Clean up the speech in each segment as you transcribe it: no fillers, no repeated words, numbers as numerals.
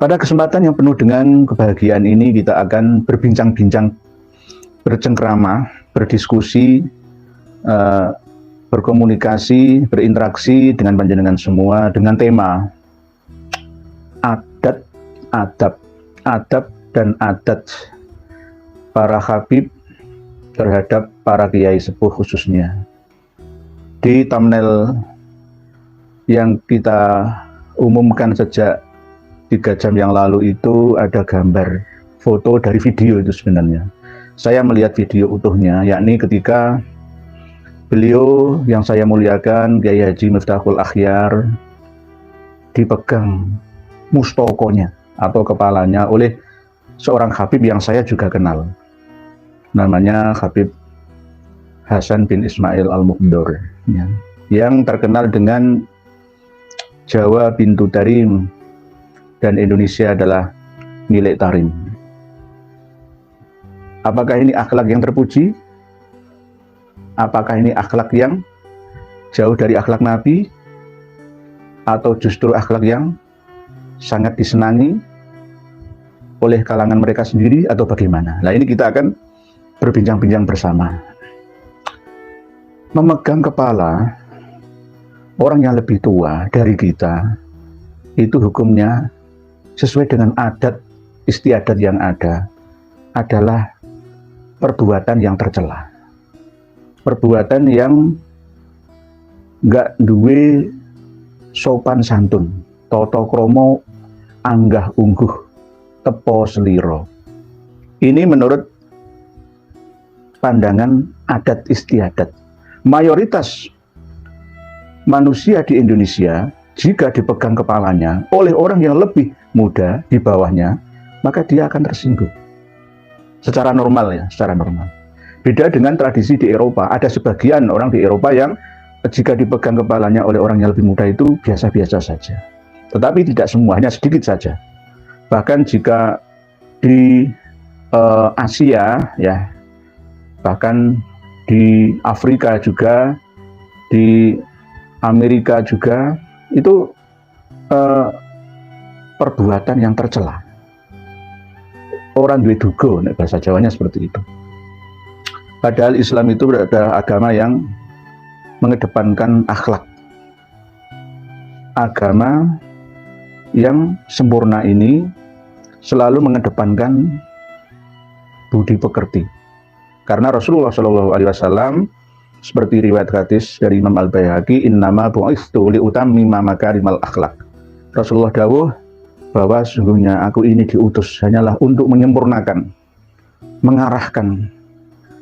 Pada kesempatan yang penuh dengan kebahagiaan ini kita akan berbincang-bincang, bercengkrama, berdiskusi, berkomunikasi, berinteraksi dengan panjenengan semua dengan tema adat, adab dan adat para habib terhadap para kiai sepuh khususnya. Di thumbnail yang kita umumkan sejak 3 jam yang lalu itu ada gambar foto dari video itu sebenarnya. Saya melihat video utuhnya, yakni ketika beliau yang saya muliakan, Kiai Haji Miftahul Akhyar, dipegang mustokonya atau kepalanya oleh seorang habib yang saya juga kenal. Namanya Habib Hasan bin Ismail Al-Muqdor, ya, yang terkenal dengan Jawa Bintu Tarim dan Indonesia adalah milik Tarim. Apakah ini akhlak yang terpuji? Apakah ini akhlak yang jauh dari akhlak Nabi? Atau justru akhlak yang sangat disenangi oleh kalangan mereka sendiri atau bagaimana? Nah, ini kita akan berbincang-bincang bersama. Memegang kepala orang yang lebih tua dari kita itu hukumnya sesuai dengan adat istiadat yang ada adalah perbuatan yang tercela, perbuatan yang nggak duwe sopan santun, toto kromo, anggah ungguh, tepo seliro. Ini menurut pandangan adat istiadat. Mayoritas manusia di Indonesia jika dipegang kepalanya oleh orang yang lebih muda di bawahnya, maka dia akan tersinggung. Secara normal ya, secara normal. Beda dengan tradisi di Eropa. Ada sebagian orang di Eropa yang jika dipegang kepalanya oleh orang yang lebih muda itu biasa-biasa saja. Tetapi tidak semua, hanya sedikit saja. Bahkan jika di Asia ya, bahkan di Afrika juga, di Amerika juga, itu perbuatan yang tercela. Orang duwe duga, bahasa Jawanya seperti itu. Padahal Islam itu adalah agama yang mengedepankan akhlak. Agama yang sempurna ini selalu mengedepankan budi pekerti. Karena Rasulullah SAW seperti riwayat hadis dari Imam Al-Baihaqi, innama bu'itsu liutammima makarimal akhlak. Rasulullah dawuh bahwa sesungguhnya aku ini diutus hanyalah untuk menyempurnakan, mengarahkan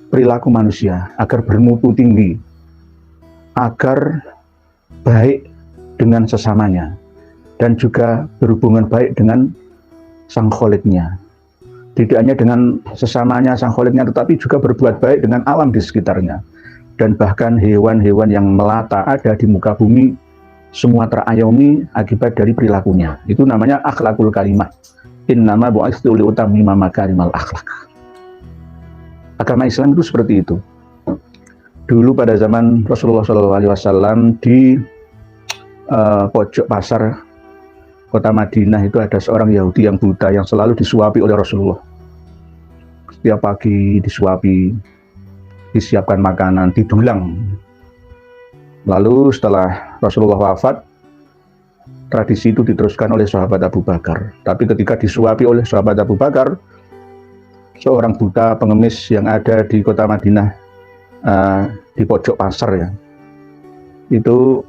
perilaku manusia agar bermutu tinggi, agar baik dengan sesamanya, dan juga berhubungan baik dengan sang kholiknya. Tidak hanya dengan sesamanya sang kholiknya, tetapi juga berbuat baik dengan alam di sekitarnya. Dan bahkan hewan-hewan yang melata ada di muka bumi, semua terayomi akibat dari perilakunya. Itu namanya akhlakul karimah. Innama bu'itsu liutammima makarimal akhlak. Agama Islam itu seperti itu. Dulu pada zaman Rasulullah SAW di pojok pasar kota Madinah itu ada seorang Yahudi yang buta yang selalu disuapi oleh Rasulullah. Setiap pagi disuapi, disiapkan makanan, didulang. Lalu setelah Rasulullah wafat, tradisi itu diteruskan oleh sahabat Abu Bakar. Tapi ketika disuapi oleh sahabat Abu Bakar, seorang buta pengemis yang ada di kota Madinah, di pojok pasar ya, itu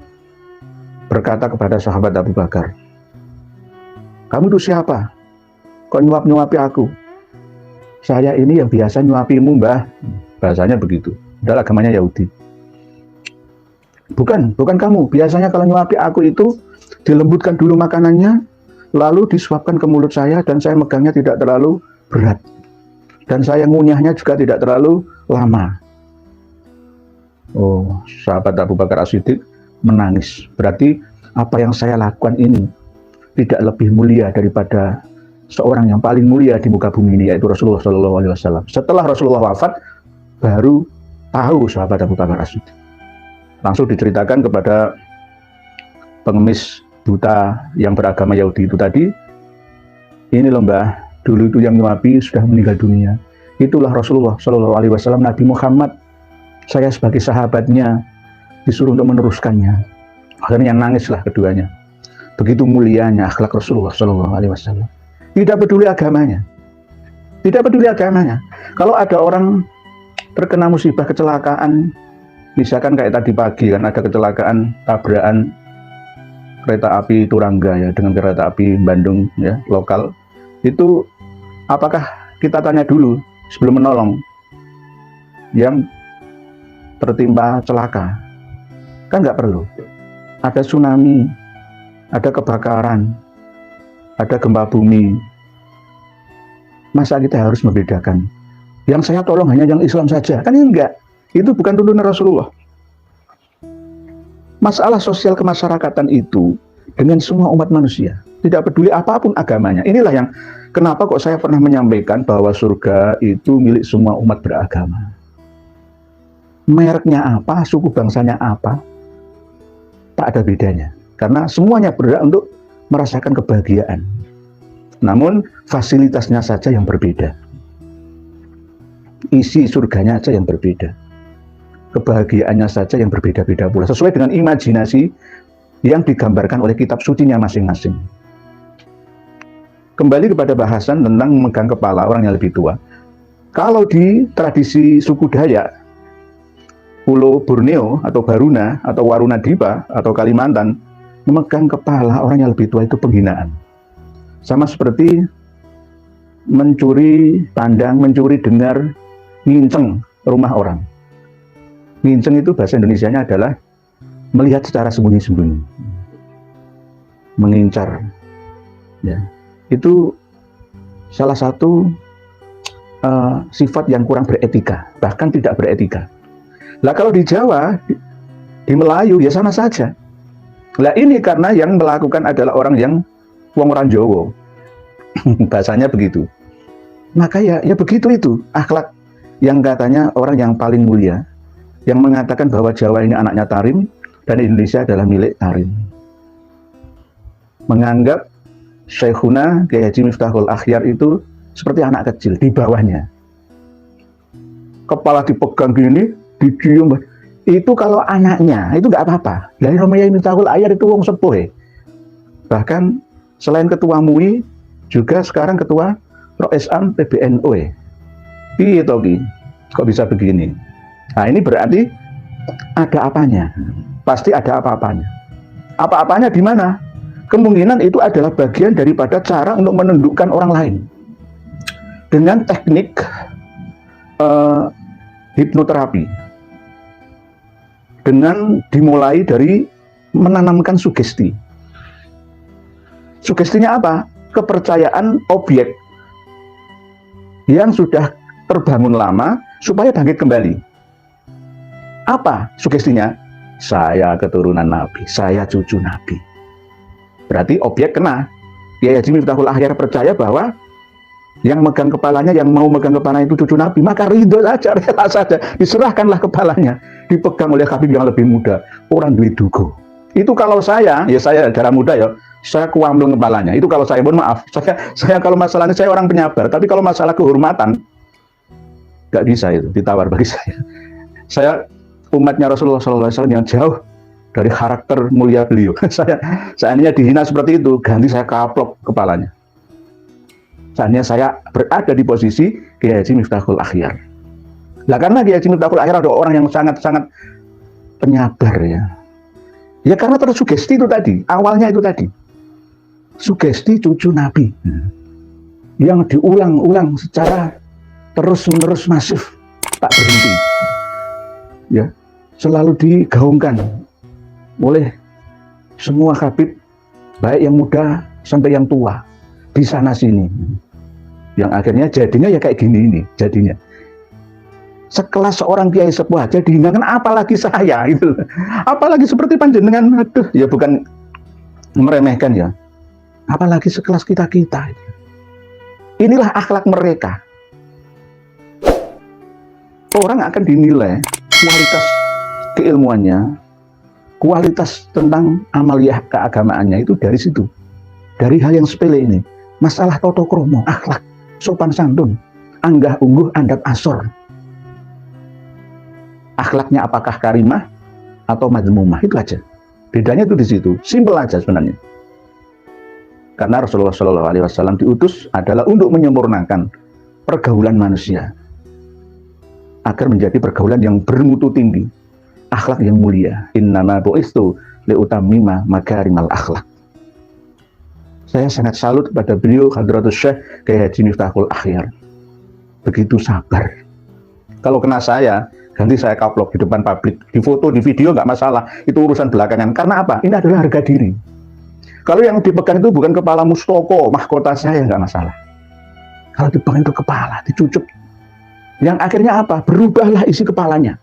berkata kepada sahabat Abu Bakar, "Kamu itu siapa? Kok nyuap-nyuapi aku? Saya ini yang biasa nyuapimu, Mbah." Bahasanya begitu. Adalah agamanya Yahudi. Bukan kamu. Biasanya kalau nyuapi aku itu dilembutkan dulu makanannya, lalu disuapkan ke mulut saya, dan saya megangnya tidak terlalu berat. Dan saya ngunyahnya juga tidak terlalu lama. Oh, sahabat Abu Bakar As-Siddiq menangis. Berarti apa yang saya lakukan ini tidak lebih mulia daripada seorang yang paling mulia di muka bumi ini, yaitu Rasulullah SAW. Setelah Rasulullah wafat, baru tahu sahabat Abu Bakar As-Siddiq. Langsung diceritakan kepada pengemis buta yang beragama Yahudi itu tadi, Ini loh Mbah, dulu itu yang nyuapi sudah meninggal dunia. Itulah Rasulullah Shallallahu Alaihi Wasallam, Nabi Muhammad. Saya sebagai sahabatnya disuruh untuk meneruskannya. Akhirnya nangislah keduanya. Begitu mulianya akhlak Rasulullah Shallallahu Alaihi Wasallam. Tidak peduli agamanya. Tidak peduli agamanya. Kalau ada orang terkena musibah kecelakaan, misalkan kayak tadi pagi kan ada kecelakaan tabrakan kereta api Turangga ya dengan kereta api Bandung ya lokal, itu apakah kita tanya dulu sebelum menolong yang tertimpa celaka? Kan nggak perlu. Ada tsunami, ada kebakaran, ada gempa bumi. Masa kita harus membedakan? Yang saya tolong hanya yang Islam saja? Kan enggak. Itu bukan tuntunan Rasulullah. Masalah sosial kemasyarakatan itu dengan semua umat manusia, tidak peduli apapun agamanya. Inilah yang kenapa kok saya pernah menyampaikan bahwa surga itu milik semua umat beragama. Mereknya apa, suku bangsanya apa, tak ada bedanya. Karena semuanya berhak untuk merasakan kebahagiaan. Namun fasilitasnya saja yang berbeda. Isi surganya saja yang berbeda. Kebahagiaannya saja yang berbeda-beda pula, sesuai dengan imajinasi yang digambarkan oleh kitab sucinya masing-masing. Kembali kepada bahasan tentang memegang kepala orang yang lebih tua. Kalau di tradisi suku Dayak, Pulau Borneo atau Baruna atau Warunadipa atau Kalimantan, memegang kepala orang yang lebih tua itu penghinaan. Sama seperti mencuri pandang, mencuri dengar, nginceng rumah orang. Nginceng itu bahasa Indonesianya adalah melihat secara sembunyi-sembunyi, mengincar. Ya, itu salah satu sifat yang kurang beretika, bahkan tidak beretika. Lah kalau di Jawa, di Melayu ya sama saja. Lah ini karena yang melakukan adalah orang yang wong orang Jawa, bahasanya begitu. Maka ya begitu itu akhlak yang katanya orang yang paling mulia, yang mengatakan bahwa Jawa ini anaknya Tarim dan Indonesia adalah milik Tarim. Menganggap Syekhuna Kiai Haji Miftahul Akhyar itu seperti anak kecil di bawahnya. Kepala dipegang gini, dicium. Itu kalau anaknya itu nggak apa-apa. Dari Kiai Miftahul Akhyar itu wong sepuh ya. Bahkan selain ketua MUI juga sekarang ketua Roisam PBNU ya. Piye to ki? Kok bisa begini? Nah ini berarti ada apanya, pasti ada apa-apanya. Apa-apanya di mana? Kemungkinan itu adalah bagian daripada cara untuk menundukkan orang lain dengan teknik hipnoterapi, dengan dimulai dari menanamkan sugesti. Sugestinya apa? Kepercayaan objek yang sudah terbangun lama supaya bangkit kembali. Apa sugestinya? Saya keturunan Nabi, saya cucu Nabi. Berarti objek kena. Kiai Haji Miftahul Akhyar percaya bahwa yang megang kepalanya, yang mau megang kepala itu cucu Nabi, maka ridho saja, rela saja, diserahkanlah kepalanya, dipegang oleh Habib yang lebih muda, orang duit dugo. Itu kalau saya, ya saya darah muda ya, saya kuambil kepalanya. Itu kalau saya, mohon maaf, saya kalau masalahnya saya orang penyabar, tapi kalau masalah kehormatan, nggak bisa itu ditawar bagi saya. Saya umatnya Rasulullah SAW yang jauh dari karakter mulia beliau. Seandainya dihina seperti itu, ganti saya kaplok kepalanya. Seandainya saya berada di posisi Kiai Haji Miftahul Akhyar. Nah karena Kiai Haji Miftahul Akhyar ada orang yang sangat-sangat penyabar ya. Ya karena tersugesti itu tadi, awalnya itu tadi. Sugesti cucu Nabi. Yang diulang-ulang secara terus-menerus masif, tak berhenti. Ya, selalu digaungkan oleh semua Habib, baik yang muda sampai yang tua, di sana sini. Yang akhirnya jadinya ya kayak gini ini, jadinya. Sekelas seorang kiai sepuh aja dihinakan, apalagi saya itu. Apalagi seperti panjenengan, aduh, ya bukan meremehkan ya. Apalagi sekelas kita-kita. Inilah akhlak mereka. Orang akan dinilai kualitas keilmuannya, kualitas tentang amaliyah keagamaannya itu dari situ. Dari hal yang sepele ini. masalah toto kromo, akhlak, sopan santun, anggah ungguh andap asor. Akhlaknya apakah karimah atau madmumah, itu aja. Bedanya itu di situ, simpel aja sebenarnya. Karena Rasulullah SAW diutus adalah untuk menyempurnakan pergaulan manusia agar menjadi pergaulan yang bermutu tinggi, akhlak yang mulia. Innama bu'istu liutammima makarimal akhlak. Saya sangat salut kepada beliau, Hadratus Syekh Kiai Haji Miftahul Akhyar. Begitu sabar. Kalau kena saya, ganti saya kaplok di depan publik, di foto, di video nggak masalah. Itu urusan belakangan. Karena apa? Ini adalah harga diri. Kalau yang dipegang itu bukan kepala mustoko, mahkota saya, nggak masalah. Kalau dipegang itu kepala, dicucuk. Yang akhirnya apa? Berubahlah isi kepalanya.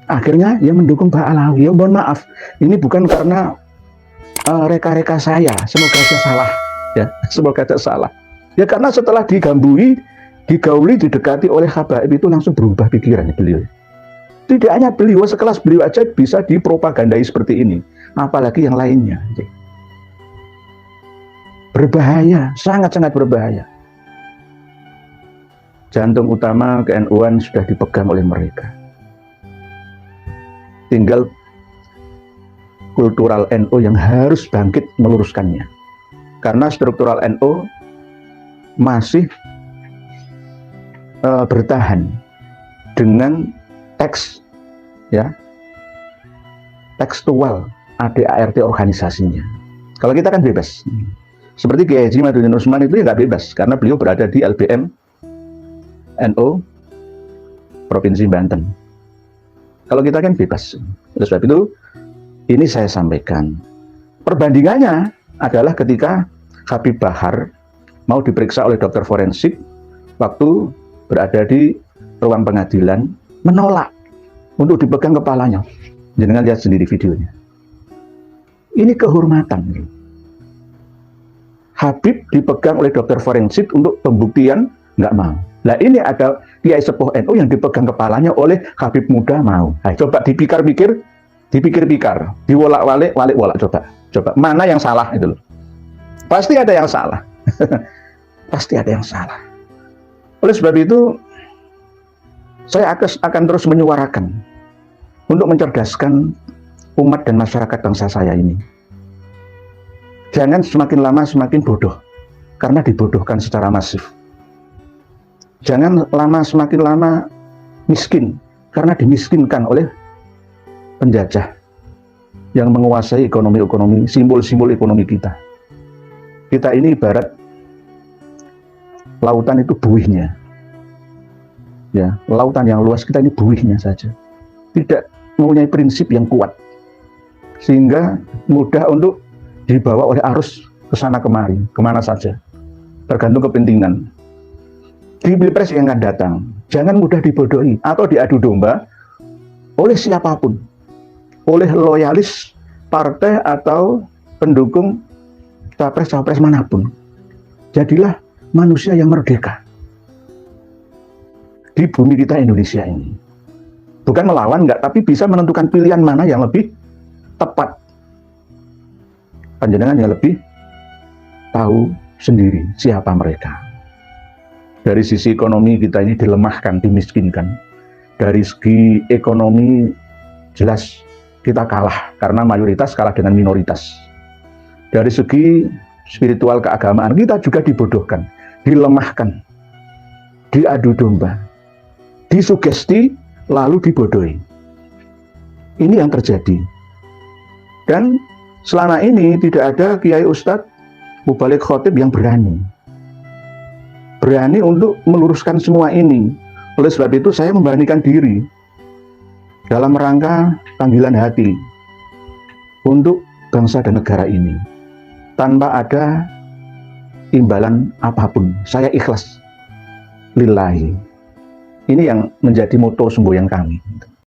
Akhirnya yang mendukung Pak Alawi. Ya mohon maaf, ini bukan karena reka-reka saya, semoga saya salah, ya, semoga saya salah. Ya karena setelah digambui, digauli, didekati oleh habaib itu langsung berubah pikirannya beliau. Tidak hanya beliau, sekelas beliau aja bisa dipropagandai seperti ini, apalagi yang lainnya. Berbahaya, sangat-sangat berbahaya. Jantung utama ke-NU-an sudah dipegang oleh mereka. Tinggal kultural NU yang harus bangkit meluruskannya. Karena struktural NU masih bertahan dengan teks, ya, tekstual ADART organisasinya. Kalau kita kan bebas. Seperti Kiai Haji Madudin Usman itu ya nggak bebas, karena beliau berada di LBM NU Provinsi Banten. Kalau kita kan bebas. Oleh sebab itu, ini saya sampaikan. Perbandingannya adalah ketika Habib Bahar mau diperiksa oleh dokter forensik waktu berada di ruang pengadilan, menolak untuk dipegang kepalanya. Jangan lihat sendiri videonya. Ini kehormatan. Habib dipegang oleh dokter forensik untuk pembuktian, nggak mau. Nah ini ada kiai sepuh NU yang dipegang kepalanya oleh Habib muda, mau. Nah, coba dipikir-pikir, dipikir-pikir, diwolak-walik, walik-wolak, coba mana yang salah itu loh. Pasti ada yang salah. Pasti ada yang salah. Oleh sebab itu, saya akan terus menyuarakan untuk mencerdaskan umat dan masyarakat bangsa saya ini. Jangan semakin lama semakin bodoh, karena dibodohkan secara masif. Jangan semakin lama miskin, karena dimiskinkan oleh penjajah yang menguasai ekonomi, simbol-simbol ekonomi kita. Kita ini ibarat lautan itu buihnya. Ya, lautan yang luas, kita ini buihnya saja. Tidak mempunyai prinsip yang kuat. Sehingga mudah untuk dibawa oleh arus ke sana kemari, kemana saja. Tergantung kepentingan. Di Pilpres yang akan datang, jangan mudah dibodohi atau diadu domba oleh siapapun. Oleh loyalis partai atau pendukung capres-capres manapun. Jadilah manusia yang merdeka di bumi kita Indonesia ini. Bukan melawan, enggak, tapi bisa menentukan pilihan mana yang lebih tepat. Panjenengan yang lebih tahu sendiri siapa mereka. Dari sisi ekonomi kita ini dilemahkan, dimiskinkan. Dari segi ekonomi jelas kita kalah, karena mayoritas kalah dengan minoritas. Dari segi spiritual keagamaan kita juga dibodohkan, dilemahkan, diadu domba, disugesti, lalu dibodohi. Ini yang terjadi. Dan selama ini tidak ada kiai ustadz, mubalik khotib yang berani untuk meluruskan semua ini. Oleh sebab itu saya memberanikan diri dalam rangka panggilan hati untuk bangsa dan negara ini. Tanpa ada imbalan apapun, saya ikhlas lillahi. Ini yang menjadi moto semboyan kami.